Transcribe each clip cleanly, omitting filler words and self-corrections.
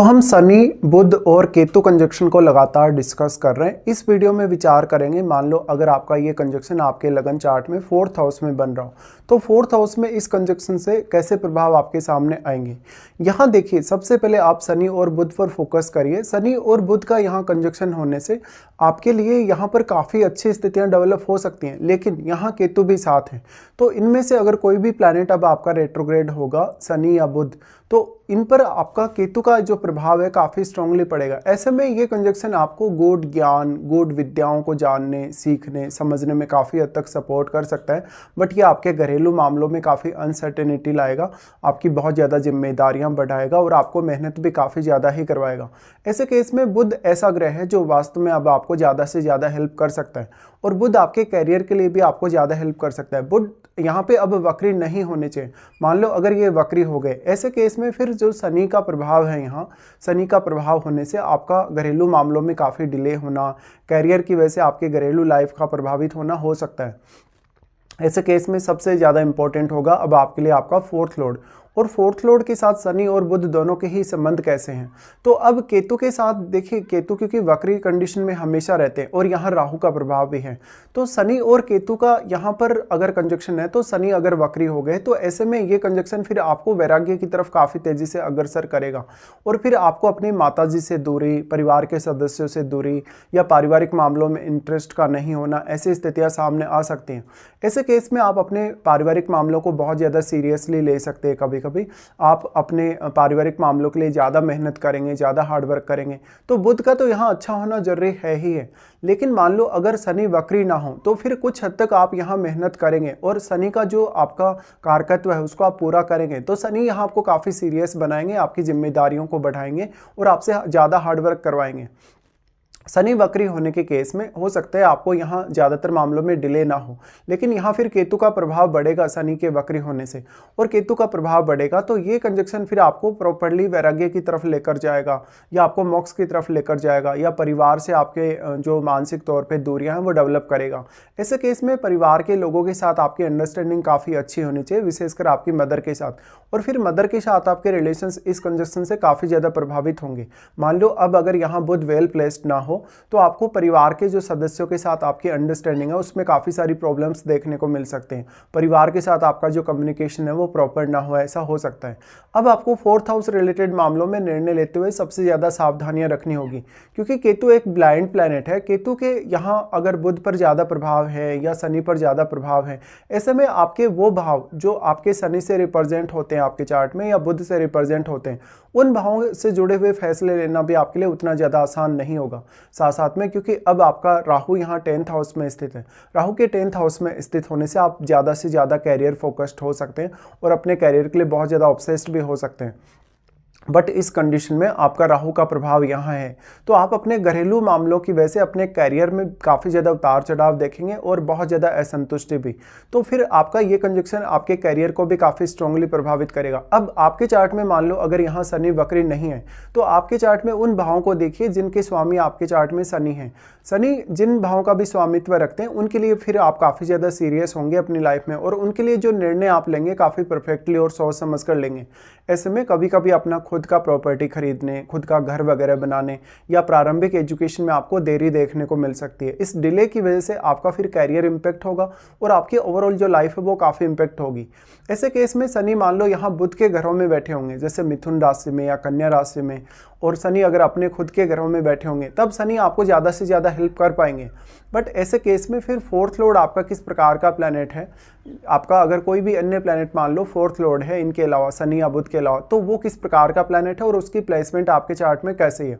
हम शनि बुध और केतु कंजक्शन को लगातार डिस्कस कर रहे हैं। इस वीडियो में विचार करेंगे, मान लो अगर आपका ये कंजक्शन आपके लगन चार्ट में 4th हाउस में बन रहा हो तो 4th हाउस में इस कंजक्शन से कैसे प्रभाव आपके सामने आएंगे। यहाँ देखिए, सबसे पहले आप शनि और बुध पर फोकस करिए। शनि और बुध का यहाँ कंजक्शन होने से आपके लिए यहाँ पर काफ़ी अच्छी स्थितियाँ डेवलप हो सकती हैं, लेकिन यहाँ केतु भी साथ हैं। तो इनमें से अगर कोई भी प्लैनेट अब आपका रेट्रोग्रेड होगा, शनि या बुध, तो इन पर आपका केतु का जो प्रभाव है काफ़ी स्ट्रांगली पड़ेगा। ऐसे में ये कंजक्शन आपको गूढ़ ज्ञान, गूढ़ विद्याओं को जानने, सीखने, समझने में काफ़ी हद तक सपोर्ट कर सकता है, बट ये आपके घरेलू मामलों में काफ़ी अनसर्टेनिटी लाएगा, आपकी बहुत ज़्यादा जिम्मेदारियां बढ़ाएगा और आपको मेहनत भी काफ़ी ज़्यादा ही करवाएगा। ऐसे केस में बुध ऐसा ग्रह है जो वास्तव में अब आपको ज़्यादा से ज़्यादा हेल्प कर सकता है और बुध आपके कैरियर के लिए भी आपको ज़्यादा हेल्प कर सकता है। बुध यहाँ पे अब वक्री नहीं होने चाहिए। मान लो अगर ये वक्री हो गए, ऐसे केस में फिर जो शनि का प्रभाव है, यहाँ शनि का प्रभाव होने से आपका घरेलू मामलों में काफ़ी डिले होना, कैरियर की वजह से आपके घरेलू लाइफ का प्रभावित होना हो सकता है। ऐसे केस में सबसे ज़्यादा इंपॉर्टेंट होगा अब आपके लिए आपका 4th लॉर्ड, और 4th लॉर्ड के साथ शनि और बुध दोनों के ही संबंध कैसे हैं। तो अब केतु के साथ देखिए, केतु क्योंकि वक्री कंडीशन में हमेशा रहते हैं और यहाँ राहु का प्रभाव भी है, तो शनि और केतु का यहाँ पर अगर कंजक्शन है, तो शनि अगर वक्री हो गए तो ऐसे में ये कंजक्शन फिर आपको वैराग्य की तरफ काफ़ी तेज़ी से अग्रसर करेगा और फिर आपको अपनी माताजी से दूरी, परिवार के सदस्यों से दूरी या पारिवारिक मामलों में इंटरेस्ट का नहीं होना, ऐसी स्थितियाँ सामने आ सकती हैं। ऐसे केस में आप अपने पारिवारिक मामलों को बहुत ज़्यादा सीरियसली ले सकते हैं। कभी आप अपने पारिवारिक मामलों के लिए ज़्यादा मेहनत करेंगे, ज़्यादा हार्डवर्क करेंगे। तो बुध का तो यहाँ अच्छा होना जरूरी है ही है, लेकिन मान लो अगर शनि वक्री ना हो तो फिर कुछ हद तक आप यहाँ मेहनत करेंगे और शनि का जो आपका कारकत्व है उसको आप पूरा करेंगे, तो शनि यहाँ आपको काफ़ी सीरियस बनाएंगे, आपकी जिम्मेदारियों को बढ़ाएंगे और आपसे ज़्यादा हार्डवर्क करवाएंगे। शनि वक्री होने के केस में हो सकता है आपको यहाँ ज़्यादातर मामलों में डिले ना हो, लेकिन यहाँ फिर केतु का प्रभाव बढ़ेगा शनि के वक्री होने से, और केतु का प्रभाव बढ़ेगा तो ये कंजक्शन फिर आपको प्रॉपर्ली वैराग्य की तरफ लेकर जाएगा या आपको मोक्ष की तरफ लेकर जाएगा या परिवार से आपके जो मानसिक तौर पर दूरियाँ हैं वो डेवलप करेगा। ऐसे केस में परिवार के लोगों के साथ आपकी अंडरस्टैंडिंग काफ़ी अच्छी होनी चाहिए, विशेषकर आपकी मदर के साथ, और फिर मदर के साथ आपके रिलेशंस इस कंजक्शन से काफ़ी ज़्यादा प्रभावित होंगे। मान लो अब अगर यहाँ बुध वेल प्लेस्ड ना हो तो आपको परिवार के जो सदस्यों के साथ आपकी अंडरस्टैंडिंग है उसमें काफ़ी सारी प्रॉब्लम्स देखने को मिल सकते हैं। परिवार के साथ आपका जो कम्युनिकेशन है वो प्रॉपर ना हो, ऐसा हो सकता है। अब आपको 4th हाउस रिलेटेड मामलों में निर्णय लेते हुए सबसे ज़्यादा सावधानियां रखनी होगी, क्योंकि केतु एक ब्लाइंड प्लैनेट है। केतु के यहाँ अगर बुध पर ज़्यादा प्रभाव है या शनि पर ज़्यादा प्रभाव है, ऐसे में आपके वो भाव जो आपके शनि से रिप्रेजेंट होते हैं आपके चार्ट में या बुध से रिप्रेजेंट होते हैं, उन भावों से जुड़े हुए फैसले लेना भी आपके लिए उतना ज़्यादा आसान नहीं होगा। साथ में क्योंकि अब आपका राहु यहाँ 10th हाउस में स्थित है, राहु के 10th हाउस में स्थित होने से आप ज़्यादा से ज़्यादा कैरियर फोकस्ड हो सकते हैं और अपने कैरियर के लिए बहुत ज़्यादा ऑब्सेस्ड भी हो सकते हैं। बट इस कंडीशन में आपका राहु का प्रभाव यहाँ है, तो आप अपने घरेलू मामलों की वजह से अपने कैरियर में काफ़ी ज़्यादा उतार चढ़ाव देखेंगे और बहुत ज़्यादा असंतुष्टि भी। तो फिर आपका ये कंजक्शन आपके कैरियर को भी काफ़ी स्ट्रांगली प्रभावित करेगा। अब आपके चार्ट में मान लो अगर यहाँ शनि वक्री नहीं है, तो आपके चार्ट में उन भावों को देखिए जिनके स्वामी आपके चार्ट में शनि है। शनि जिन भावों का भी स्वामित्व रखते हैं उनके लिए फिर आप काफ़ी ज़्यादा सीरियस होंगे अपनी लाइफ में और उनके लिए जो निर्णय आप लेंगे काफ़ी परफेक्टली और सोच समझ कर लेंगे। ऐसे में कभी कभी अपना खुद का प्रॉपर्टी खरीदने, खुद का घर वगैरह बनाने या प्रारंभिक एजुकेशन में आपको देरी देखने को मिल सकती है। इस डिले की वजह से आपका फिर कैरियर इम्पैक्ट होगा और आपकी ओवरऑल जो लाइफ है वो काफ़ी इम्पैक्ट होगी। ऐसे केस में शनि मान लो यहाँ बुध के घरों में बैठे होंगे, जैसे मिथुन राशि में या कन्या राशि में, और शनि अगर अपने खुद के घरों में बैठे होंगे तब शनि आपको ज़्यादा से ज़्यादा हेल्प कर पाएंगे। बट ऐसे केस में फिर 4th लॉर्ड आपका किस प्रकार का प्लैनेट है, आपका अगर कोई भी अन्य प्लैनेट मान लो 4th लॉर्ड है इनके अलावा, शनि या बुध के अलावा, तो वो किस प्रकार का प्लैनेट है और उसकी प्लेसमेंट आपके चार्ट में कैसी है।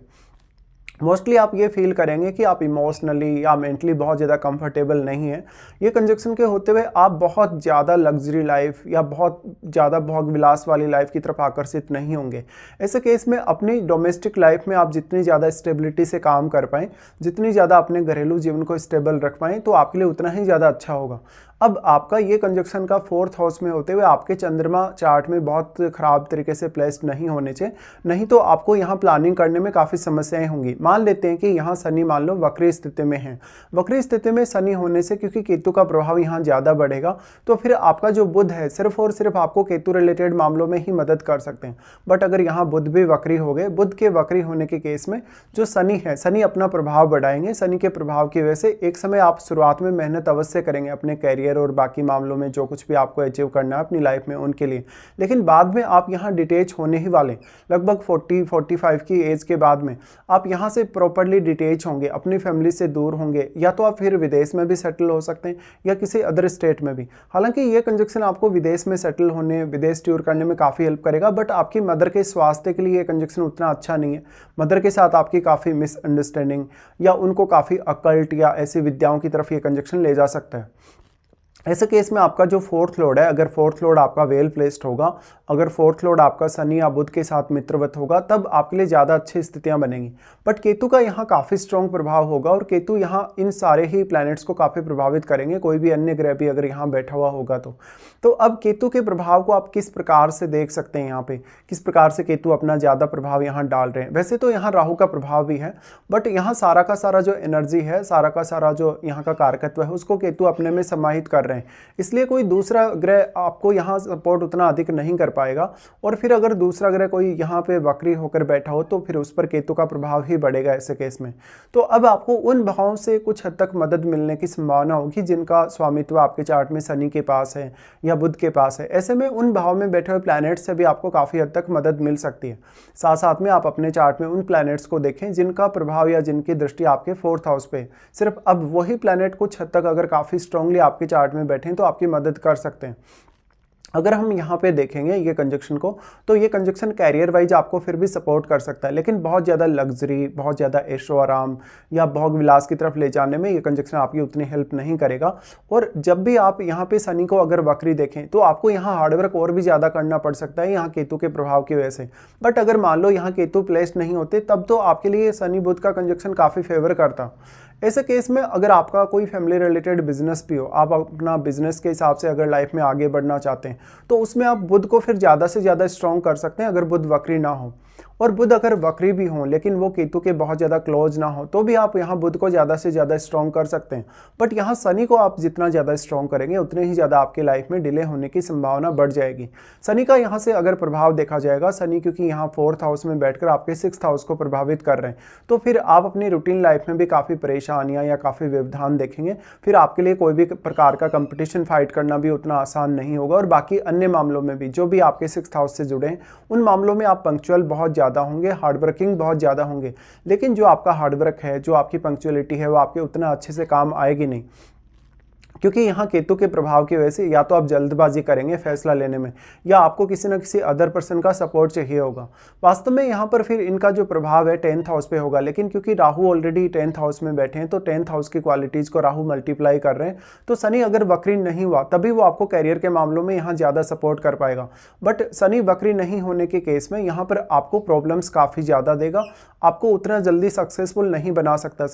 मोस्टली आप ये फील करेंगे कि आप इमोशनली या मेंटली बहुत ज़्यादा कंफर्टेबल नहीं है। ये कंजक्शन के होते हुए आप बहुत ज़्यादा लग्जरी लाइफ या बहुत ज़्यादा भोग विलास वाली लाइफ की तरफ आकर्षित नहीं होंगे। ऐसे केस में अपनी डोमेस्टिक लाइफ में आप जितनी ज़्यादा स्टेबिलिटी से काम कर पाएँ, जितनी ज़्यादा अपने घरेलू जीवन को स्टेबल रख पाएँ, तो आपके लिए उतना ही ज़्यादा अच्छा होगा। अब आपका ये कंजक्शन का 4th हाउस में होते हुए आपके चंद्रमा चार्ट में बहुत खराब तरीके से प्लेस्ड नहीं होने चाहिए, नहीं तो आपको यहाँ प्लानिंग करने में काफ़ी समस्याएं होंगी। मान लेते हैं कि यहाँ शनि मान लो वक्री स्थिति में है, वक्री स्थिति में शनि होने से क्योंकि केतु का प्रभाव यहाँ ज़्यादा बढ़ेगा, तो फिर आपका जो बुध है सिर्फ और सिर्फ आपको केतु रिलेटेड मामलों में ही मदद कर सकते हैं। बट अगर यहाँ बुध भी वक्री हो गए, बुध के वक्री होने के केस में जो शनि है, शनि अपना प्रभाव बढ़ाएंगे। शनि के प्रभाव की वजह से एक समय आप शुरुआत में मेहनत अवश्य करेंगे अपने कैरियर और बाकी मामलों में, जो कुछ भी आपको अचीव करना है अपनी लाइफ में उनके लिए, लेकिन बाद में आप यहाँ डिटेच होने ही वाले, लगभग 40-45 की एज के बाद में आप यहाँ से प्रॉपरली डिटेच होंगे, अपनी फैमिली से दूर होंगे, या तो आप फिर विदेश में भी सेटल हो सकते हैं या किसी अदर स्टेट में भी। हालांकि ये कंजक्शन आपको विदेश में सेटल होने, विदेश टूर करने में काफ़ी हेल्प करेगा, बट आपकी मदर के स्वास्थ्य के लिए ये कंजक्शन उतना अच्छा नहीं है। मदर के साथ आपकी काफ़ी मिसअंडरस्टैंडिंग या उनको काफ़ी अकल्ट या ऐसी विद्याओं की तरफ ये कंजक्शन ले जा सकता है। ऐसे केस में आपका जो 4th लॉर्ड है, अगर 4th लॉर्ड आपका वेल प्लेस्ड होगा, अगर 4th लॉर्ड आपका शनि या बुध के साथ मित्रवत होगा, तब आपके लिए ज़्यादा अच्छी स्थितियां बनेंगी। बट केतु का यहाँ काफ़ी स्ट्रॉन्ग प्रभाव होगा और केतु यहाँ इन सारे ही प्लैनेट्स को काफ़ी प्रभावित करेंगे, कोई भी अन्य ग्रह भी अगर यहाँ बैठा हुआ होगा तो अब केतु के प्रभाव को आप किस प्रकार से देख सकते हैं, यहाँ पे किस प्रकार से केतु अपना ज़्यादा प्रभाव यहाँ डाल रहे हैं। वैसे तो यहाँ राहु का प्रभाव भी है, बट यहाँ सारा का सारा जो एनर्जी है, सारा का सारा जो यहाँ का कारकत्व है, उसको केतु अपने में समाहित कर रहे हैं, इसलिए कोई दूसरा ग्रह आपको यहाँ सपोर्ट उतना अधिक नहीं कर पाएगा। और फिर अगर दूसरा ग्रह कोई यहाँ पे वक्री होकर बैठा हो तो फिर उस पर केतु का प्रभाव ही बढ़ेगा ऐसे केस में। तो अब आपको उन भावों से कुछ हद तक मदद मिलने की संभावना होगी जिनका स्वामित्व आपके चार्ट में शनि के पास है या बुध के पास है। ऐसे में उन भाव में बैठे हुए प्लैनेट्स से भी आपको काफ़ी हद तक मदद मिल सकती है। साथ साथ में आप अपने चार्ट में उन प्लैनेट्स को देखें जिनका प्रभाव या जिनकी दृष्टि आपके 4th हाउस पे, सिर्फ अब वही प्लैनेट कुछ हद तक अगर काफ़ी स्ट्रांगली आपके चार्ट में बैठें तो आपकी मदद कर सकते हैं। अगर हम यहाँ पे देखेंगे ये कंजक्शन को, तो ये कंजक्शन कैरियर वाइज आपको फिर भी सपोर्ट कर सकता है, लेकिन बहुत ज़्यादा लग्जरी, बहुत ज़्यादा ऐशो आराम या भोग विलास की तरफ ले जाने में ये कंजक्शन आपकी उतनी हेल्प नहीं करेगा। और जब भी आप यहाँ पे शनि को अगर वक्री देखें तो आपको यहाँ हार्डवर्क और भी ज़्यादा करना पड़ सकता है यहाँ केतु के प्रभाव की वजह से। बट अगर मान लो यहाँ केतु प्लेस्ड नहीं होते तब तो आपके लिए शनि बुध का कंजक्शन काफ़ी फेवर करता। ऐसे केस में अगर आपका कोई फैमिली रिलेटेड बिजनेस भी हो, आप अपना बिजनेस के हिसाब से अगर लाइफ में आगे बढ़ना चाहते हैं तो उसमें आप बुध को फिर ज़्यादा से ज़्यादा स्ट्रॉन्ग कर सकते हैं अगर बुध वक्री ना हो। और बुध अगर वक्री भी हों लेकिन वो केतु के बहुत ज़्यादा क्लोज ना हो तो भी आप यहाँ बुध को ज़्यादा से ज़्यादा स्ट्रॉन्ग कर सकते हैं। बट यहाँ शनि को आप जितना ज़्यादा स्ट्रॉन्ग करेंगे उतने ही ज़्यादा आपकी लाइफ में डिले होने की संभावना बढ़ जाएगी। शनि का यहाँ से अगर प्रभाव देखा जाएगा, शनि क्योंकि यहाँ 4th हाउस में बैठकर आपके 6th हाउस को प्रभावित कर रहे हैं, तो फिर आप अपनी रूटीन लाइफ में भी काफ़ी परेशानियाँ या काफ़ी व्यवधान देखेंगे। फिर आपके लिए कोई भी प्रकार का कंपटीशन फाइट करना भी उतना आसान नहीं होगा। और बाकी अन्य मामलों में भी जो भी आपके 6th हाउस से जुड़े हैं उन मामलों में आप पंक्चुअल बहुत ज़्यादा होंगे, हार्डवर्किंग बहुत ज़्यादा होंगे, लेकिन जो आपका हार्डवर्क है, जो आपकी पंक्चुअलिटी है, वो आपके उतना अच्छे से काम आएगी नहीं, क्योंकि यहाँ केतु के प्रभाव की वजह से या तो आप जल्दबाजी करेंगे फैसला लेने में या आपको किसी न किसी अदर पर्सन का सपोर्ट चाहिए होगा। वास्तव में यहाँ पर फिर इनका जो प्रभाव है 10th हाउस पे होगा, लेकिन क्योंकि राहु ऑलरेडी 10th हाउस में बैठे हैं तो 10th हाउस की क्वालिटीज़ को राहु मल्टीप्लाई कर रहे हैं। तो शनि अगर वक्री नहीं हुआ तभी वो आपको कैरियर के मामलों में यहाँ ज़्यादा सपोर्ट कर पाएगा। बट शनि वक्री नहीं होने के केस में यहाँ पर आपको प्रॉब्लम्स काफ़ी ज़्यादा देगा, आपको उतना जल्दी सक्सेसफुल नहीं बना सकता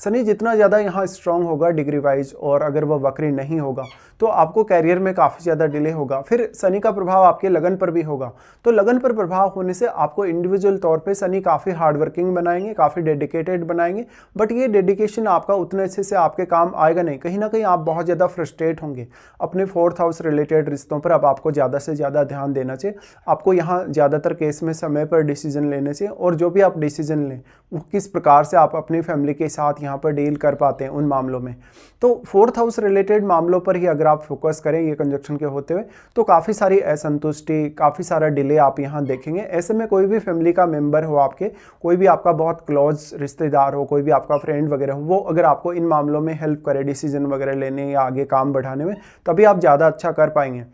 शनि जितना ज़्यादा यहाँ स्ट्रॉन्ग होगा डिग्री वाइज, और अगर वह वक्री नहीं होगा तो आपको कैरियर में काफ़ी ज़्यादा डिले होगा। फिर शनि का प्रभाव आपके लगन पर भी होगा, तो लगन पर प्रभाव होने से आपको इंडिविजुअल तौर पे शनि काफ़ी हार्डवर्किंग बनाएंगे, काफ़ी डेडिकेटेड बनाएंगे। बट ये डेडिकेशन आपका उतने अच्छे से आपके काम आएगा नहीं, कहीं ना कहीं आप बहुत ज़्यादा फ्रस्ट्रेट होंगे। अपने 4th हाउस रिलेटेड रिश्तों पर अब आपको ज़्यादा से ज़्यादा ध्यान देना चाहिए। आपको यहाँ ज़्यादातर केस में समय पर डिसीजन लेने चाहिए, और जो भी आप डिसीजन लें वो किस प्रकार से आप अपनी फैमिली के साथ यहाँ पर डील कर पाते हैं उन मामलों में। तो 4th हाउस रिलेटेड मामलों पर ही अगर आप फोकस करें ये कंजक्शन के होते हुए तो काफ़ी सारी असंतुष्टि, काफ़ी सारा डिले आप यहाँ देखेंगे। ऐसे में कोई भी फैमिली का मेंबर हो, आपके कोई भी आपका बहुत क्लोज रिश्तेदार हो, कोई भी आपका फ्रेंड वगैरह हो, वो अगर आपको इन मामलों में हेल्प करे डिसीजन वगैरह लेने या आगे काम बढ़ाने में, तभी आप ज़्यादा अच्छा कर पाएंगे।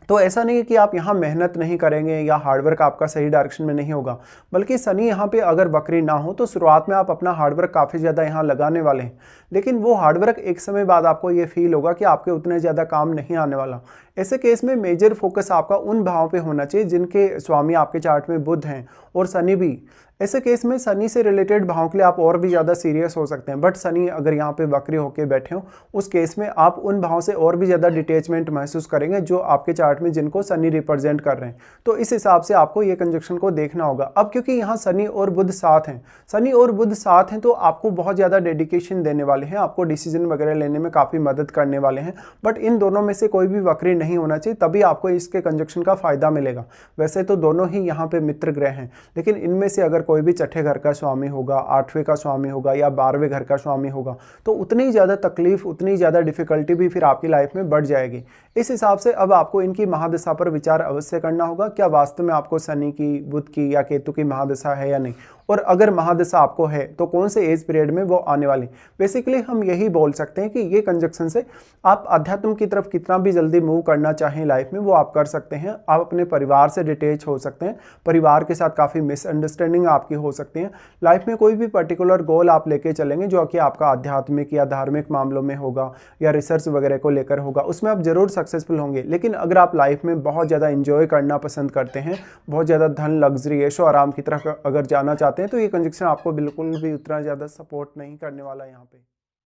तो ऐसा नहीं है कि आप यहाँ मेहनत नहीं करेंगे या हार्डवर्क आपका सही डायरेक्शन में नहीं होगा, बल्कि शनि यहाँ पे अगर वक्री ना हो तो शुरुआत में आप अपना हार्डवर्क काफ़ी ज़्यादा यहाँ लगाने वाले हैं, लेकिन वो हार्डवर्क एक समय बाद आपको ये फील होगा कि आपके उतने ज़्यादा काम नहीं आने वाला। ऐसे केस में मेजर फोकस आपका उन भावों पे होना चाहिए जिनके स्वामी आपके चार्ट में बुध हैं और शनि भी। ऐसे केस में शनि से रिलेटेड भावों के लिए आप और भी ज़्यादा सीरियस हो सकते हैं। बट शनि अगर यहाँ पे वक्री होकर बैठे हो, उस केस में आप उन भावों से और भी ज़्यादा डिटैचमेंट महसूस करेंगे जो आपके चार्ट में जिनको शनि रिप्रेजेंट कर रहे हैं। तो इस हिसाब से आपको ये कंजक्शन को देखना होगा। अब क्योंकि यहाँ शनि और बुध साथ हैं, शनि और बुध साथ हैं, तो आपको बहुत ज़्यादा डेडिकेशन देने वाले हैं, आपको डिसीजन वगैरह लेने में काफ़ी मदद करने वाले हैं। बट इन दोनों में से कोई भी वक्री नहीं होना चाहिए, तभी आपको इसके कंजक्शन का फायदा मिलेगा। वैसे तो दोनों ही यहाँ पे मित्र ग्रह हैं, लेकिन इनमें से अगर कोई भी छठे घर का स्वामी होगा, आठवें का स्वामी होगा या 12वें घर का स्वामी होगा, तो उतनी ज़्यादा तकलीफ, उतनी ज़्यादा डिफिकल्टी भी फिर आपकी लाइफ में बढ़ जाएगी। इस हिसाब से अब आपको इनकी महादशा पर विचार अवश्य करना होगा, क्या वास्तव में आपको शनि की, बुध की या केतु की महादशा है या नहीं, और अगर महादशा आपको है तो कौन से एज पीरियड में वो आने वाली। बेसिकली हम यही बोल सकते हैं कि ये कंजक्शन से आप अध्यात्म की तरफ कितना भी जल्दी मूव करना चाहें लाइफ में वो आप कर सकते हैं। आप अपने परिवार से डिटेच हो सकते हैं, परिवार के साथ काफ़ी मिसअंडरस्टैंडिंग आपकी हो सकती है। लाइफ में कोई भी पर्टिकुलर गोल आप लेके चलेंगे जो कि आपका आध्यात्मिक या धार्मिक मामलों में होगा या रिसर्च वगैरह को लेकर होगा, उसमें आप जरूर सक्सेसफुल होंगे। लेकिन अगर आप लाइफ में बहुत ज़्यादा इंजॉय करना पसंद करते हैं, बहुत ज़्यादा धन, लग्जरी, ऐशो आराम की तरफ अगर जाना चाहते हैं, तो ये कंजक्शन आपको बिल्कुल भी उतना ज़्यादा सपोर्ट नहीं करने वाला यहाँ पे।